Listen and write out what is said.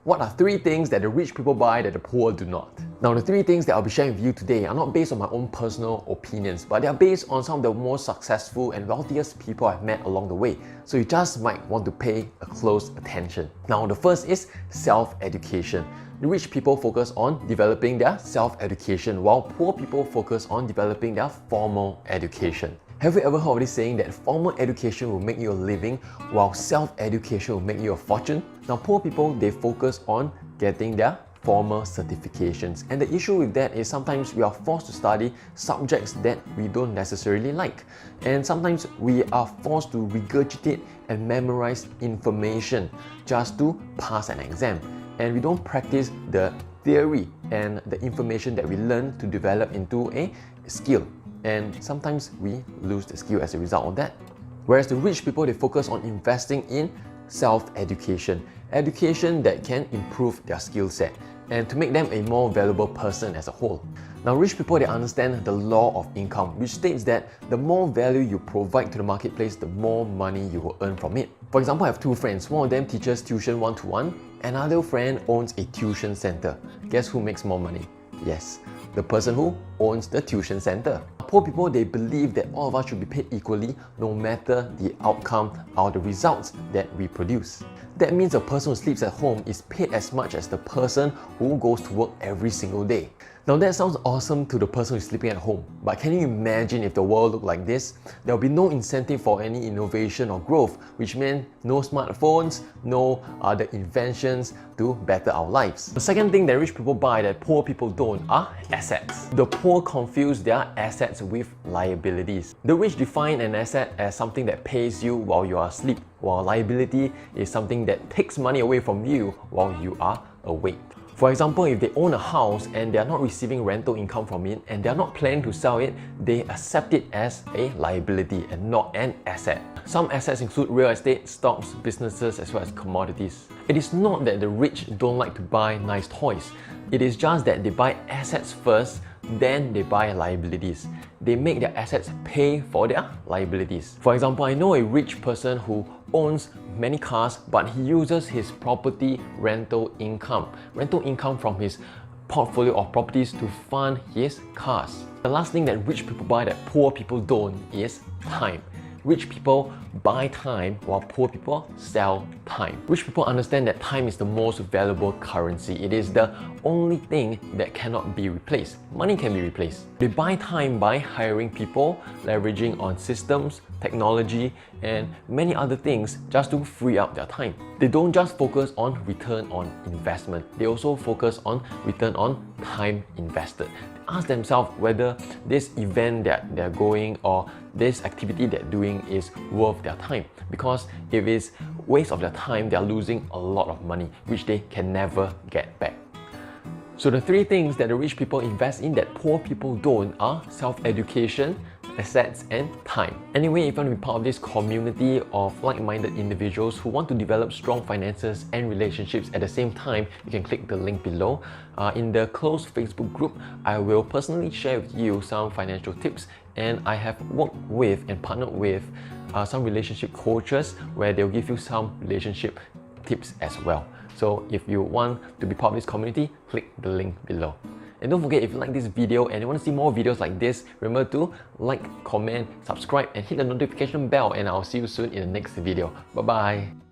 What are 3 things that the rich people buy that the poor do not? Now, the 3 things that I'll be sharing with you today are not based on my own personal opinions, but they are based on some of the most successful and wealthiest people I've met along the way. So you just might want to pay a close attention. Now, the first is self-education. The rich people focus on developing their self-education, while poor people focus on developing their formal education. Have you ever heard of this saying that formal education will make you a living while self-education will make you a fortune? Now, poor people, they focus on getting their formal certifications. And the issue with that is sometimes we are forced to study subjects that we don't necessarily like. And sometimes we are forced to regurgitate and memorize information just to pass an exam. And we don't practice the theory and the information that we learn to develop into a skill. And sometimes we lose the skill as a result of that. Whereas the rich people, they focus on investing in self-education. Education that can improve their skill set and to make them a more valuable person as a whole. Now, rich people, they understand the law of income, which states that the more value you provide to the marketplace, the more money you will earn from it. For example, I have 2 friends. One of them teaches tuition 1-to-1. Another friend owns a tuition center. Guess who makes more money? Yes, the person who owns the tuition center. Poor people, they believe that all of us should be paid equally no matter the outcome or the results that we produce. That means a person who sleeps at home is paid as much as the person who goes to work every single day. Now, that sounds awesome to the person who's sleeping at home, but can you imagine if the world looked like this? There will be no incentive for any innovation or growth, which meant no smartphones, no other inventions to better our lives. The second thing that rich people buy that poor people don't are assets. The poor confuse their assets with liabilities. The rich define an asset as something that pays you while you are asleep, while liability is something that takes money away from you while you are awake. For example, if they own a house and they are not receiving rental income from it and they are not planning to sell it, they accept it as a liability and not an asset. Some assets include real estate, stocks, businesses, as well as commodities. It is not that the rich don't like to buy nice toys. It is just that they buy assets first, then they buy liabilities. They make their assets pay for their liabilities. For example, I know a rich person who owns many cars, but he uses his property rental income from his portfolio of properties to fund his cars. The last thing that rich people buy that poor people don't is time. Rich people buy time while poor people sell time. Rich people understand that time is the most valuable currency. It is the only thing that cannot be replaced. Money can be replaced. They buy time by hiring people, leveraging on systems, technology, and many other things just to free up their time. They don't just focus on return on investment. They also focus on return on time invested. They ask themselves whether this event that they're going or this activity they're doing is worth their time. Because if it's waste of their time, they're losing a lot of money, which they can never get back. So the 3 things that the rich people invest in that poor people don't are self-education, assets, and time. Anyway, if you want to be part of this community of like-minded individuals who want to develop strong finances and relationships at the same time, you can click the link below. In the closed Facebook group, I will personally share with you some financial tips, and I have worked with and partnered with some relationship coaches where they'll give you some relationship tips as well. So if you want to be part of this community, click the link below. And don't forget, if you like this video and you want to see more videos like this, remember to like, comment, subscribe, and hit the notification bell, and I'll see you soon in the next video. Bye bye.